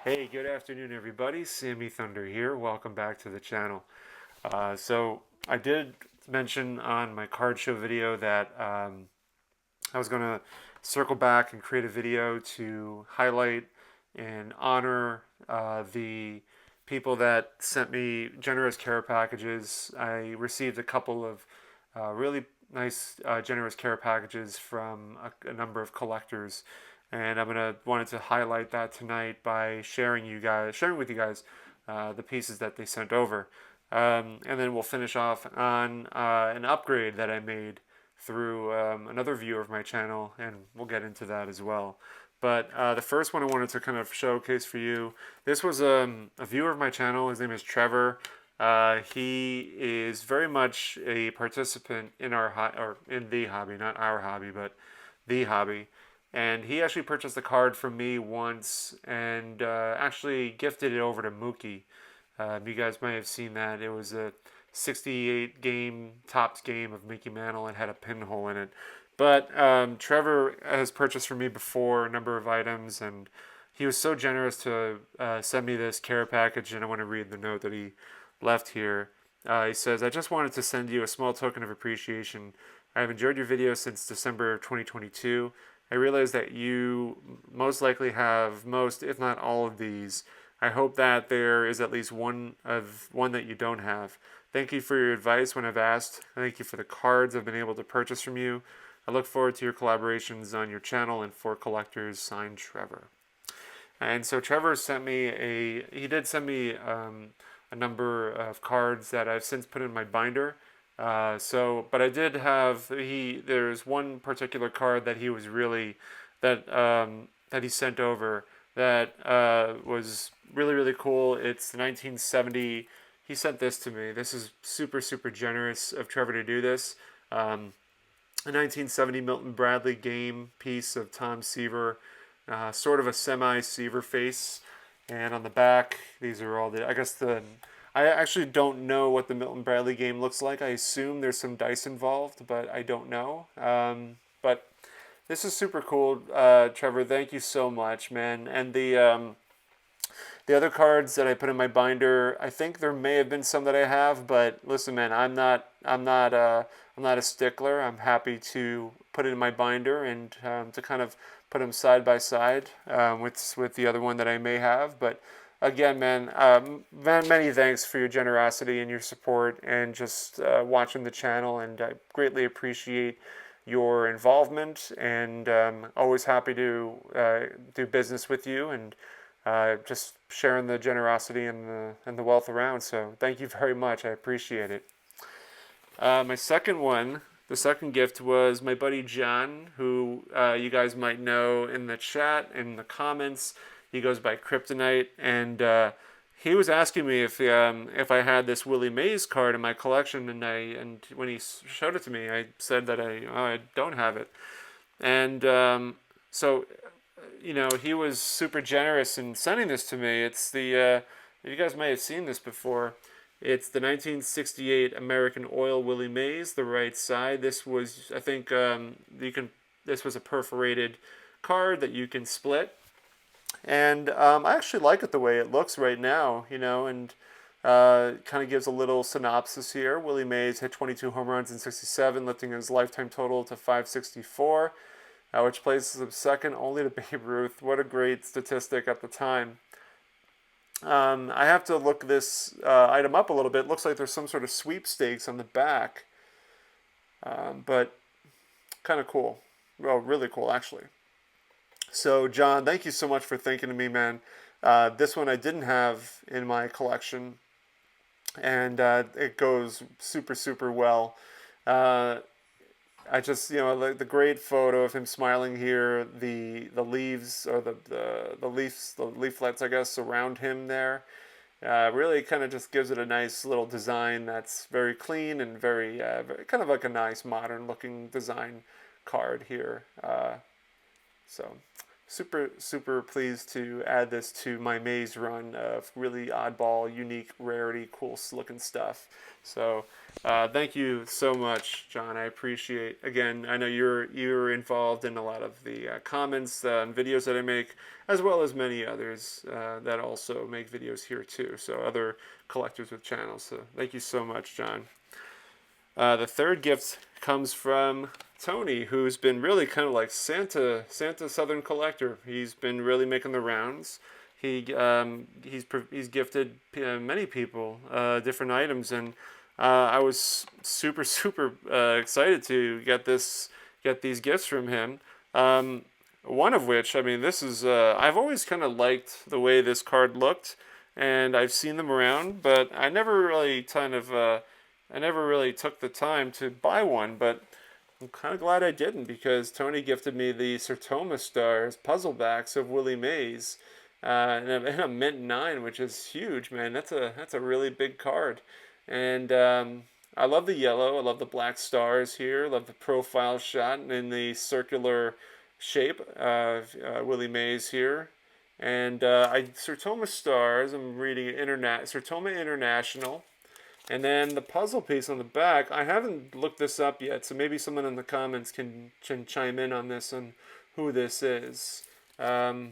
Hey, good afternoon, everybody. Sammy Thunder here. Welcome back to the channel. So I did mention on my card show video that I was going to circle back and create a video to highlight and honor the people that sent me generous care packages. I received a couple of really nice, generous care packages from a number of collectors, and wanted to highlight that tonight by sharing with you guys the pieces that they sent over, and then we'll finish off on an upgrade that I made through another viewer of my channel, and we'll get into that as well. But the first one I wanted to kind of showcase for you, this was a viewer of my channel. His name is Trevor. He is very much a participant in or in the hobby, not our hobby, but the hobby. And he actually purchased a card from me once and actually gifted it over to Mookie. You guys may have seen that. It was a 68 game tops game of Mickey Mantle and had a pinhole in it. But Trevor has purchased from me before a number of items, and he was so generous to send me this care package. And I want to read the note that he left here. He says, "I just wanted to send you a small token of appreciation. I have enjoyed your videos since December of 2022. I realize that you most likely have most, if not all, of these. I hope that there is at least one that you don't have. Thank you for your advice when I've asked. Thank you for the cards I've been able to purchase from you. I look forward to your collaborations on your channel and for collectors. Signed, Trevor." And so Trevor sent me he did send me a number of cards that I've since put in my binder. But I did have there's one particular card that he was really that he sent over that was really really cool. It's the 1970. He sent this to me. This is super super generous of Trevor to do this. A 1970 Milton Bradley game piece of Tom Seaver, sort of a semi-Seaver face. And on the back, these are all the, I guess I actually don't know what the Milton Bradley game looks like. I assume there's some dice involved, but I don't know. But this is super cool, Trevor. Thank you so much, man. And the other cards that I put in my binder, I think there may have been some that I have, but listen, man, I'm not a stickler. I'm happy to put it in my binder and to kind of put them side by side with the other one that I may have. But again, man, many thanks for your generosity and your support and just watching the channel, and I greatly appreciate your involvement, and always happy to do business with you, and just sharing the generosity and the wealth around. So thank you very much. I appreciate it. My second one, the second gift was my buddy John, who you guys might know in the chat, in the comments. He goes by Kryptonite, and he was asking me if I had this Willie Mays card in my collection, and when he showed it to me, I said that I don't have it, and so he was super generous in sending this to me. It's you guys may have seen this before. It's the 1968 American Oil Willie Mays, the right side. This was, I think, This was a perforated card that you can split, and I actually like it the way it looks right now. And kind of gives a little synopsis here. Willie Mays hit 22 home runs in '67, lifting his lifetime total to 564, which places him second only to Babe Ruth. What a great statistic at the time. I have to look this item up a little bit. It looks like there's some sort of sweepstakes on the back, but kind of cool. Well, really cool, actually. So, John, thank you so much for thinking of me, man. This one I didn't have in my collection, and it goes super, super well. Uh, I just, the great photo of him smiling here, the leaves or the leaves, the leaflets, I guess, around him there, really kind of just gives it a nice little design that's very clean and very kind of like a nice modern looking design card here. So super pleased to add this to my maze run of really oddball, unique, rarity, cool looking stuff. So thank you so much, John. I appreciate. Again, I know you're involved in a lot of the comments and videos that I make, as well as many others that also make videos here too. So other collectors with channels. So thank you so much, John. The third gift comes from Tony, who's been really kind of like Santa Southern Collector. He's been really making the rounds. He's gifted many people different items, and I was super excited to get these gifts from him. One of which, I mean, this is I've always kind of liked the way this card looked, and I've seen them around, but I never really took the time to buy one, but I'm kind of glad I didn't, because Tony gifted me the Sertoma Stars puzzle backs of Willie Mays in a mint 9, which is huge, man. That's a really big card. And I love the yellow. I love the black stars here. I love the profile shot in the circular shape of Willie Mays here. And Sertoma Stars, I'm reading Sertoma International. And then the puzzle piece on the back, I haven't looked this up yet, so maybe someone in the comments can chime in on this, on who this is. So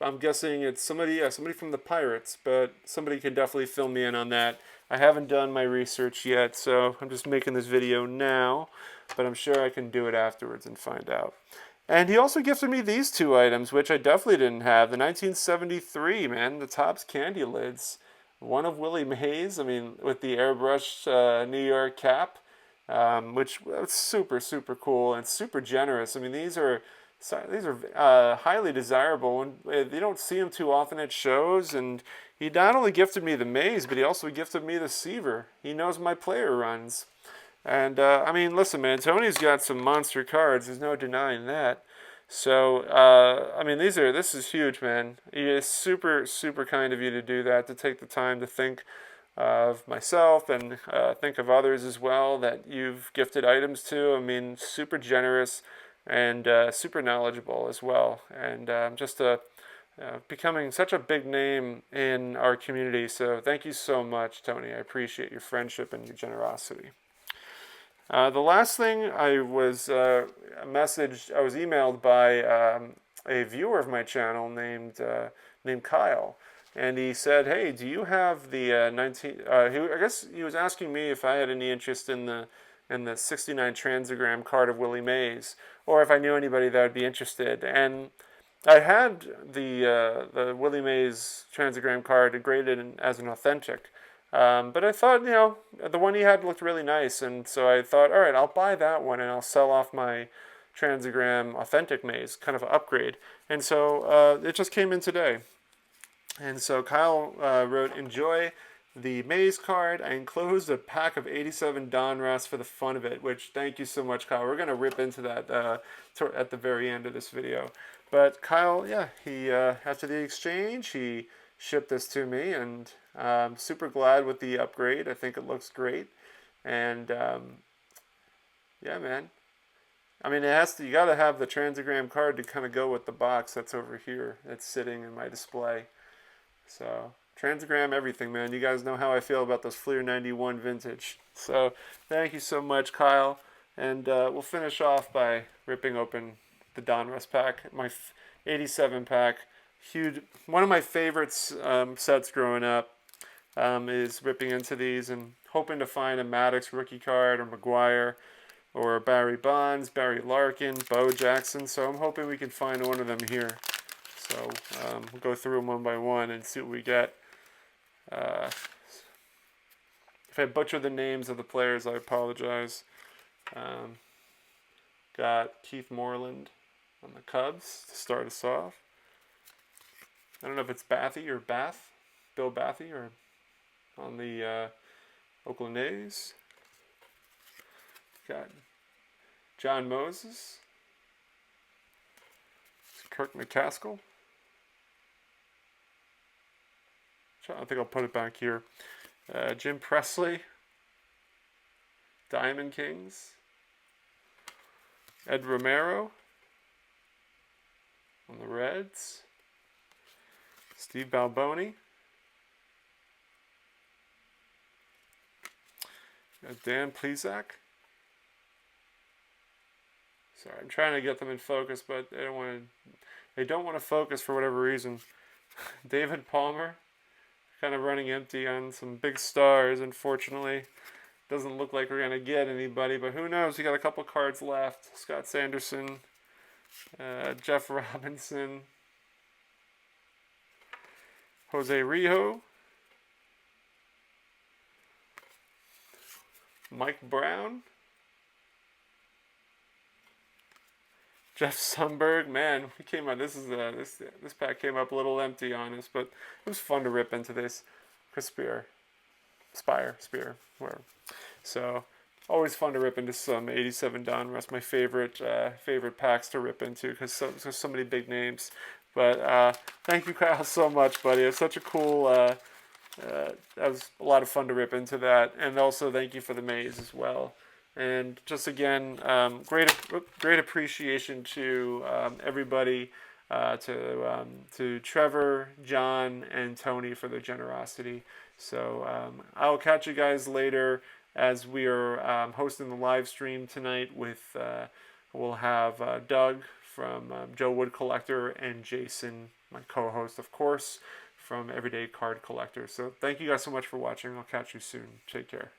I'm guessing it's somebody from the Pirates, but somebody can definitely fill me in on that. I haven't done my research yet, so I'm just making this video now, but I'm sure I can do it afterwards and find out. And he also gifted me these two items, which I definitely didn't have. The 1973, man, the Topps candy lids. One of Willie Mays, I mean, with the airbrushed New York cap, which was super cool and super generous. I mean, these are highly desirable, and you don't see them too often at shows. And he not only gifted me the Mays, but he also gifted me the Seaver. He knows my player runs. And I mean, listen, man, Tony's got some monster cards. There's no denying that. So, I mean, this is huge, man. It is super kind of you to do that, to take the time to think of myself and think of others as well that you've gifted items to. I mean, super generous and super knowledgeable as well. And just becoming such a big name in our community. So thank you so much, Tony. I appreciate your friendship and your generosity. The last thing I was emailed by a viewer of my channel named Kyle, and he said, "Hey, do you have the 19?" I guess he was asking me if I had any interest in the 69 transagram card of Willie Mays, or if I knew anybody that would be interested. And I had the Willie Mays transagram card graded as an authentic. But I thought, the one he had looked really nice, and so I thought, all right, I'll buy that one and I'll sell off my transagram authentic Maze, kind of an upgrade. And so it just came in today. And so Kyle wrote, "Enjoy the Maze card. I enclosed a pack of 87 Donruss for the fun of it," which, thank you so much, Kyle. We're going to rip into that at the very end of this video. But Kyle, yeah, he after the exchange, he shipped this to me, and I'm super glad with the upgrade. I think it looks great. And yeah, man. I mean, you got to have the transagram card to kind of go with the box that's over here. That's sitting in my display. So, transagram everything, man. You guys know how I feel about those Fleer 91 vintage. So, thank you so much, Kyle. And we'll finish off by ripping open the Donruss pack, my 87 pack. Huge, one of my favorites sets growing up is ripping into these and hoping to find a Maddox rookie card, or McGuire, or Barry Bonds, Barry Larkin, Bo Jackson. So I'm hoping we can find one of them here. So we'll go through them one by one and see what we get. If I butcher the names of the players, I apologize. Got Keith Moreland on the Cubs to start us off. I don't know if it's Bill Bathy, or on the Oakland A's. Got John Moses, Kirk McCaskill. I think I'll put it back here. Jim Presley, Diamond Kings, Ed Romero, Reds. Steve Balboni. Got Dan Plesac. Sorry, I'm trying to get them in focus, but they don't want to focus for whatever reason. David Palmer, kind of running empty on some big stars, unfortunately. Doesn't look like we're going to get anybody, but who knows? We got a couple cards left. Scott Sanderson, Jeff Robinson, Jose Rijo, Mike Brown, Jeff Sundberg. Man, we came out. This pack came up a little empty on us, but it was fun to rip into this. Chris Spear, whatever. So always fun to rip into some 87 Donruss. My favorite packs to rip into because so many big names. But thank you, Kyle, so much, buddy. It's such a cool. That was a lot of fun to rip into that, and also thank you for the maze as well. And just again, great appreciation to everybody, to Trevor, John, and Tony for their generosity. So I'll catch you guys later as we are hosting the live stream tonight. We'll have Doug from Joe Wood Collector and Jason, my co-host, of course, from Everyday Card Collector. So thank you guys so much for watching. I'll catch you soon. Take care.